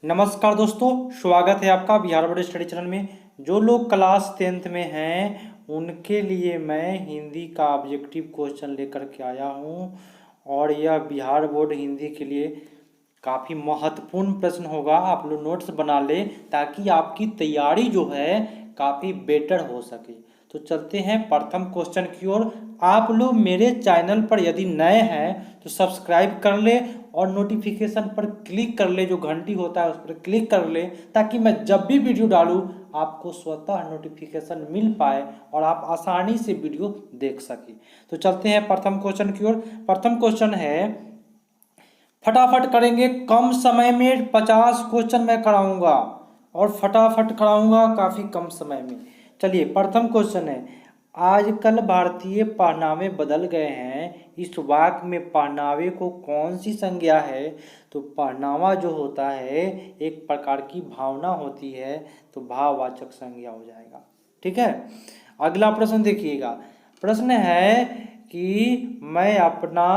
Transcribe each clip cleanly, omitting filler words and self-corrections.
नमस्कार दोस्तों, स्वागत है आपका बिहार बोर्ड स्टडी चैनल में। जो लोग क्लास 10th में हैं उनके लिए मैं हिंदी का ऑब्जेक्टिव क्वेश्चन लेकर के आया हूं और यह बिहार बोर्ड हिंदी के लिए काफ़ी महत्वपूर्ण प्रश्न होगा। आप लोग नोट्स बना लें ताकि आपकी तैयारी जो है काफ़ी बेटर हो सके। तो चलते हैं प्रथम क्वेश्चन की ओर। आप लोग मेरे चैनल पर यदि नए हैं तो सब्सक्राइब कर ले और नोटिफिकेशन पर क्लिक कर ले, जो घंटी होता है उस पर क्लिक कर ले ताकि मैं जब भी वीडियो डालूं आपको स्वतः नोटिफिकेशन मिल पाए और आप आसानी से वीडियो देख सके। तो चलते हैं प्रथम क्वेश्चन की ओर। प्रथम क्वेश्चन है, फटाफट करेंगे, कम समय में 50 क्वेश्चन मैं कराऊंगा और फटाफट कराऊंगा काफ़ी कम समय में। चलिए प्रथम क्वेश्चन है, आजकल भारतीय पहनावे बदल गए हैं, इस वाक्य में पहनावे को कौन सी संज्ञा है? तो पहनावा जो होता है एक प्रकार की भावना होती है, तो भाववाचक संज्ञा हो जाएगा। ठीक है, अगला प्रश्न देखिएगा। प्रश्न है कि मैं अपना,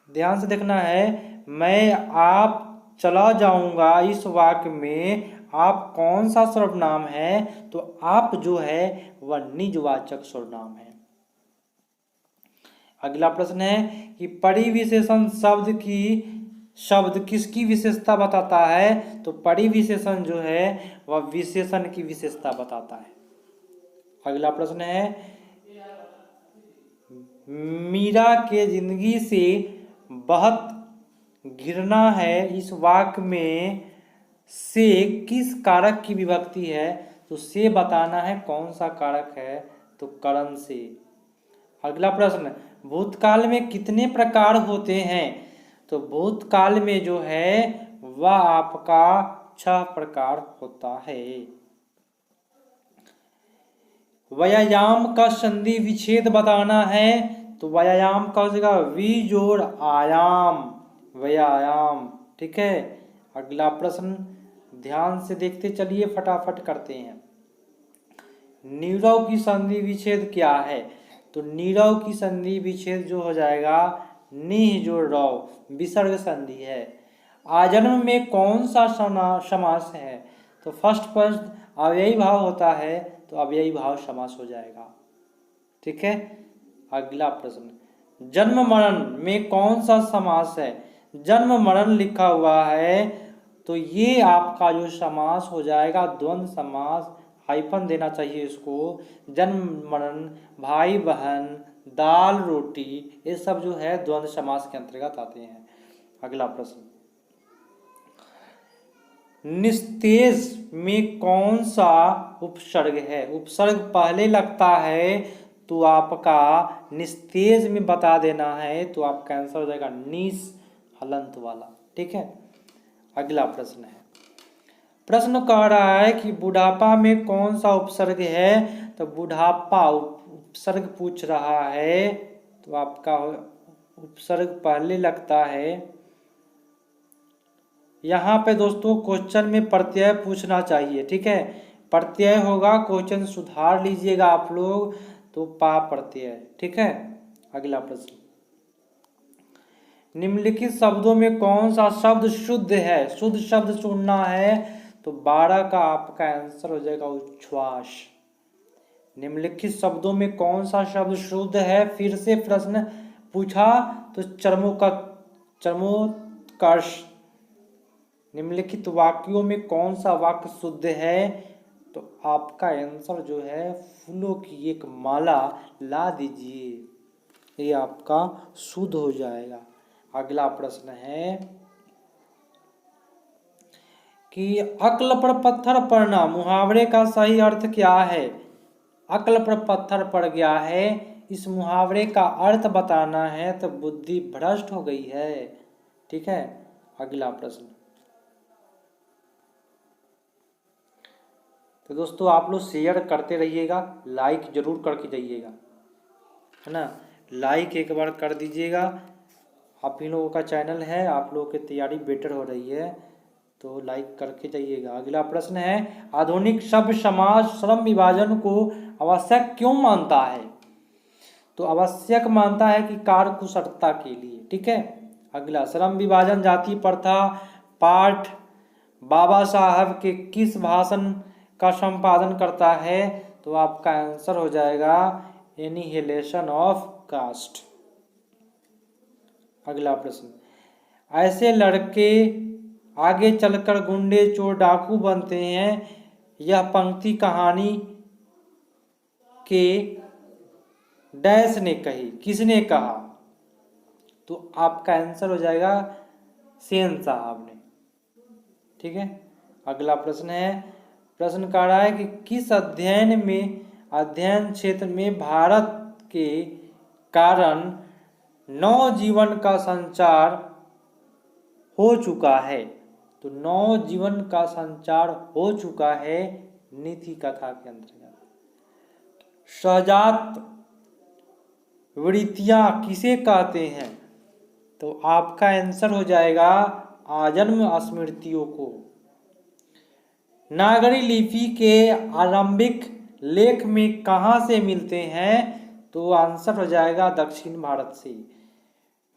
ध्यान से देखना है, मैं आप चला जाऊंगा, इस वाक्य में आप कौन सा सर्वनाम है? तो आप जो है वह निजवाचक सर्वनाम है। अगला प्रश्न है कि परिविशेषण शब्द किसकी विशेषता बताता है? तो परिविशेषण जो है वह विशेषण की विशेषता बताता है। अगला प्रश्न है, मीरा के जिंदगी से बहुत घिरना है, इस वाक्य में से किस कारक की विभक्ति है? तो से बताना है कौन सा कारक है, तो करण से। अगला प्रश्न, भूतकाल में कितने प्रकार होते हैं? तो भूतकाल में जो है वह आपका 6 प्रकार होता है। व्यायाम का संधि विच्छेद बताना है, तो व्यायाम का हो जाएगा वी जोड़ आयाम, व्यायाम। ठीक है, अगला प्रश्न ध्यान से देखते चलिए, फटाफट करते हैं। नीरव की संधि विच्छेद क्या है? तो नीरव की संधि विच्छेद जो हो जाएगा निह जोड़ रव, विसर्ग संधि है। आजन्म में कौन सा समास है? तो फर्स्ट फर्स्ट अव्ययी भाव होता है, तो अव्ययी भाव समास हो जाएगा। ठीक है, अगला प्रश्न, जन्म मरण में कौन सा समास है? जन्म मरण लिखा हुआ है, तो ये आपका जो समास हो जाएगा द्वंद्व समास, हाइफन देना चाहिए इसको। जन्म मरण, भाई बहन, दाल रोटी, ये सब जो है द्वंद्व समास के अंतर्गत आते हैं। अगला प्रश्न, निस्तेज में कौन सा उपसर्ग है? उपसर्ग पहले लगता है तो आपका निस्तेज में बता देना है, तो आपका आंसर हो जाएगा निस हलंत वाला। ठीक है, अगला प्रश्न है, प्रश्न कह रहा है कि बुढ़ापा में कौन सा उपसर्ग है? तो बुढ़ापा उपसर्ग पूछ रहा है, तो आपका उपसर्ग पहले लगता है। यहाँ पे दोस्तों क्वेश्चन में प्रत्यय पूछना चाहिए। ठीक है, प्रत्यय होगा, क्वेश्चन सुधार लीजिएगा आप लोग, तो पा प्रत्यय। ठीक है, अगला प्रश्न, निम्नलिखित शब्दों में कौन सा शब्द शुद्ध है? शुद्ध शब्द चुनना है, तो 12 का आपका आंसर हो जाएगा उच्छ्वास। निम्नलिखित शब्दों में कौन सा शब्द शुद्ध है? फिर से प्रश्न पूछा, तो चर्मोत्कर्ष। निम्नलिखित वाक्यों में कौन सा वाक्य शुद्ध है? तो आपका आंसर जो है फूलों की एक माला ला दीजिए, ये आपका शुद्ध हो जाएगा। अगला प्रश्न है कि अक्ल पर पत्थर पड़ना मुहावरे का सही अर्थ क्या है? अक्ल पर पत्थर पड़ गया है, इस मुहावरे का अर्थ बताना है, तो बुद्धि भ्रष्ट हो गई है। ठीक है, अगला प्रश्न, तो दोस्तों आप लोग शेयर करते रहिएगा, लाइक जरूर करके जाइएगा, है ना। लाइक एक बार कर दीजिएगा। आप ही लोगों का चैनल है, आप लोगों की तैयारी बेटर हो रही है, तो लाइक करके जाइएगा। अगला प्रश्न है, आधुनिक शब्द समाज श्रम विभाजन को आवश्यक क्यों मानता है? तो आवश्यक मानता है कि कार्य कुशलता के लिए। ठीक है, अगला, श्रम विभाजन जाति प्रथा पाठ बाबा साहब के किस भाषण का संपादन करता है? तो आपका आंसर हो जाएगा एनिहिलेशन ऑफ कास्ट। अगला प्रश्न, ऐसे लड़के आगे चलकर गुंडे चोर डाकू बनते हैं, यह पंक्ति कहानी के डैश ने कही, किसने कहा? तो आपका आंसर हो जाएगा सेन साहब ने। ठीक है। अगला प्रश्न है, प्रश्न कह रहा है कि किस अध्ययन क्षेत्र में भारत के कारण नवजीवन का संचार हो चुका है? तो नवजीवन का संचार हो चुका है नीति कथा के अंतर्गत। सहजात वृत्तियां किसे कहते हैं? तो आपका आंसर हो जाएगा आजन्म स्मृतियों को। नागरी लिपि के आरंभिक लेख में कहाँ से मिलते हैं? तो आंसर हो जाएगा दक्षिण भारत से।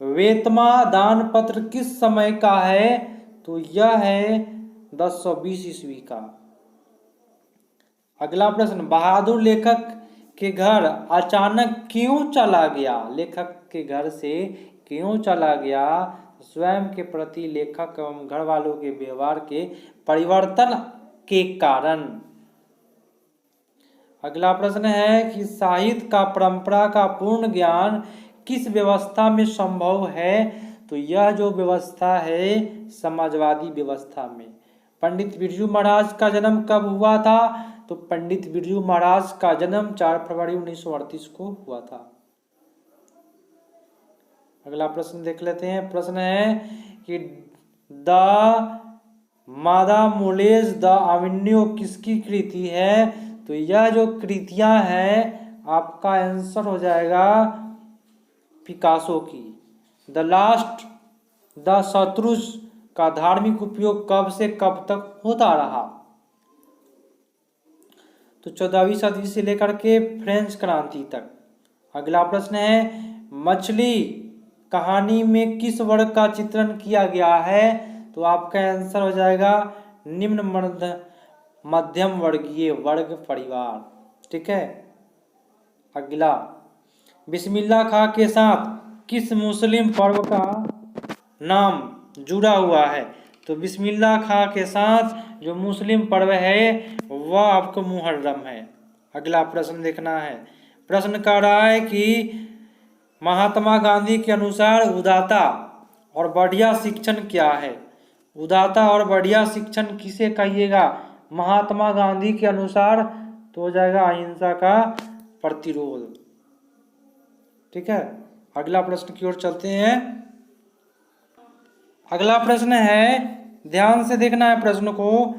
वेतमा दान पत्र किस समय का है? तो यह है 1020 ईस्वी का। अगला प्रश्न, बहादुर लेखक के घर अचानक क्यों चला गया? लेखक के घर से क्यों चला गया? स्वयं के प्रति लेखक एवं घर वालों के व्यवहार के परिवर्तन के कारण। अगला प्रश्न है कि साहित्य का परंपरा का पूर्ण ज्ञान किस व्यवस्था में संभव है? तो यह जो व्यवस्था है समाजवादी व्यवस्था में। पंडित बिरजू महाराज का जन्म कब हुआ था? तो पंडित बिरजू महाराज का जन्म 4 फरवरी 1938 को हुआ था। अगला प्रश्न देख लेते हैं। प्रश्न है कि द मादा मोलेज द अवेन्यू किसकी कृति है? तो यह जो कृतियां हैं आपका आंसर हो जाएगा पिकासो की। द लास्ट द शत्रुज का धार्मिक उपयोग कब से कब तक होता रहा? तो 14वीं सदी से लेकर के फ्रेंच क्रांति तक। अगला प्रश्न है, मछली कहानी में किस वर्ग का चित्रण किया गया है? तो आपका आंसर हो जाएगा निम्न मध्यम वर्गीय वर्ग परिवार। ठीक है। अगला, बिस्मिल्लाह खां के साथ किस मुस्लिम पर्व का नाम जुड़ा हुआ है? तो बिस्मिल्लाह खां के साथ जो मुस्लिम पर्व है वह आपको मुहर्रम है। अगला प्रश्न देखना है। प्रश्न कह रहा है कि महात्मा गांधी के अनुसार उदारता और बढ़िया शिक्षण क्या है? उदारता और बढ़िया शिक्षण किसे कहिएगा? महात्मा गांधी के अनुसार तो हो जाएगा अहिंसा का प्रतिरोध। ठीक है। अगला प्रश्न की ओर चलते हैं। अगला प्रश्न है, ध्यान से देखना है प्रश्न को,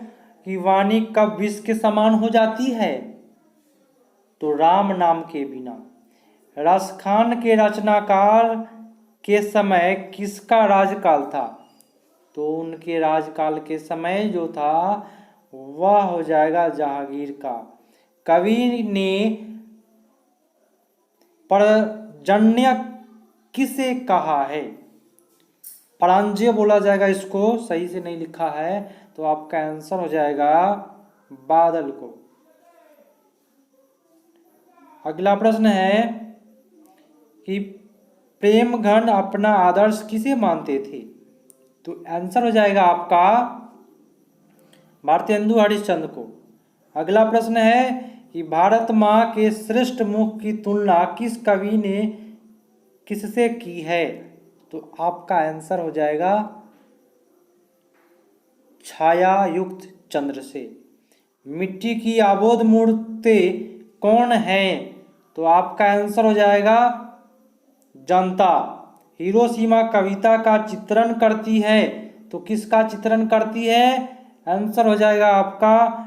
कि वाणी कब विष के समान हो जाती है? तो राम नाम के बिना। रसखान के रचनाकार के समय किसका राजकाल था? तो उनके राजकाल के समय जो था वह हो जाएगा जहांगीर का। कवि ने पर्जन्य किसे कहा है? परांजय बोला जाएगा, इसको सही से नहीं लिखा है, तो आपका आंसर हो जाएगा बादल को। अगला प्रश्न है कि प्रेमघन अपना आदर्श किसे मानते थे? तो आंसर हो जाएगा आपका भारतेंदु हरिश्चंद्र को। अगला प्रश्न है कि भारत माँ के श्रेष्ठ मुख की तुलना किस कवि ने किससे की है? तो आपका आंसर हो जाएगा छाया युक्त चंद्र से। मिट्टी की अबोध मूर्ति कौन है? तो आपका आंसर हो जाएगा जनता। हिरोशिमा कविता का चित्रण करती है, तो किसका चित्रण करती है? आंसर हो जाएगा आपका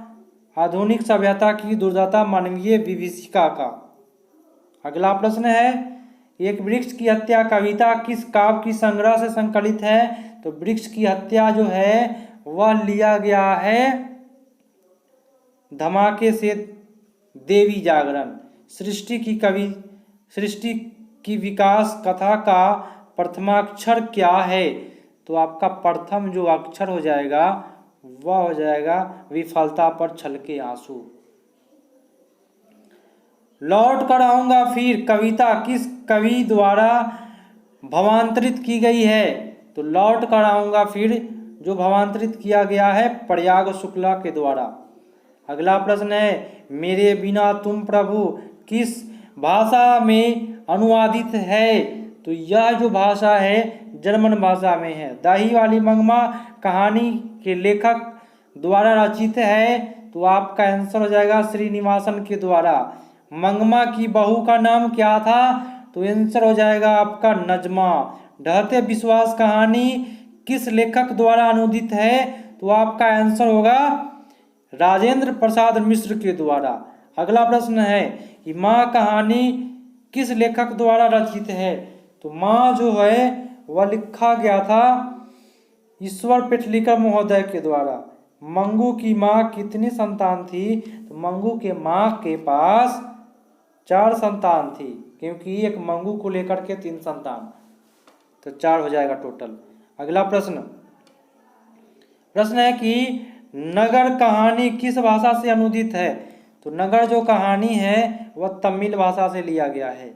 आधुनिक सभ्यता की दुर्दशा मानवीय विभीषिका का। अगला प्रश्न है, एक वृक्ष की हत्या कविता किस काव्य की संग्रह से संकलित है? तो वृक्ष की हत्या जो है वह लिया गया है धमाके से देवी जागरण। सृष्टि की विकास कथा का प्रथमाक्षर क्या है? तो तो आपका प्रथम जो अक्षर हो जाएगा वह हो जाएगा विफलता पर छलके आंसू। लौट कर आऊंगा फिर कविता किस कवि द्वारा भावांतरित की गई है? तो लौट कर आऊंगा फिर जो भावांतरित किया गया है प्रयाग शुक्ला के द्वारा। अगला प्रश्न है मेरे बिना तुम प्रभु किस भाषा में अनुवादित है? तो यह जो भाषा है जर्मन भाषा में है। दही वाली मंगमा कहानी के लेखक द्वारा रचित है, तो आपका आंसर हो जाएगा श्रीनिवासन के द्वारा। मंगमा की बहू का नाम क्या था? तो आंसर हो जाएगा आपका नजमा। ढहते विश्वास कहानी किस लेखक द्वारा अनुदित है? तो आपका आंसर होगा राजेंद्र प्रसाद मिश्र के द्वारा। अगला प्रश्न है कि माँ कहानी किस लेखक द्वारा रचित है? तो माँ जो है वह लिखा गया था ईश्वर पेटलिकर महोदय के द्वारा। मंगू की माँ कितनी संतान थी? तो मंगू के माँ के पास 4 संतान थी, क्योंकि एक मंगू को लेकर के 3 संतान, तो 4 हो जाएगा टोटल। अगला प्रश्न है कि नगर कहानी किस भाषा से अनुदित है? तो नगर जो कहानी है वह तमिल भाषा से लिया गया है,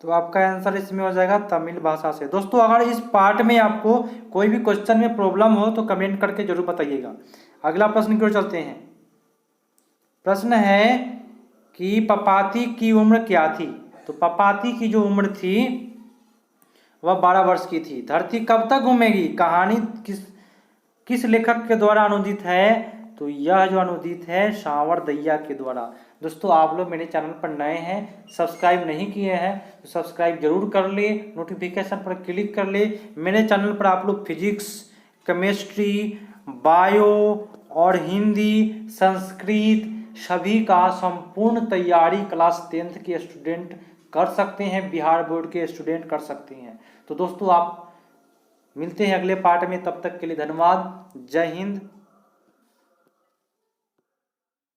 तो आपका आंसर इसमें हो जाएगा तमिल भाषा से। दोस्तों अगर इस पार्ट में आपको कोई भी क्वेश्चन में प्रॉब्लम हो तो कमेंट करके जरूर बताइएगा। अगला प्रश्न की ओर चलते हैं। प्रश्न है कि पपाती की उम्र क्या थी? तो पपाती की जो उम्र थी वह 12 वर्ष की थी। धरती कब तक घूमेगी कहानी किस लेखक के द्वारा अनुदित है? तो यह जो अनुदित है सांवर दैया के द्वारा। दोस्तों आप लोग मेरे चैनल पर नए हैं, सब्सक्राइब नहीं किए हैं तो सब्सक्राइब जरूर कर ले, नोटिफिकेशन पर क्लिक कर ले। मेरे चैनल पर आप लोग फिजिक्स, केमिस्ट्री, बायो और हिंदी, संस्कृत सभी का संपूर्ण तैयारी क्लास 10th के स्टूडेंट कर सकते हैं, बिहार बोर्ड के स्टूडेंट कर सकते हैं। तो दोस्तों आप मिलते हैं अगले पार्ट में, तब तक के लिए धन्यवाद। जय हिंद।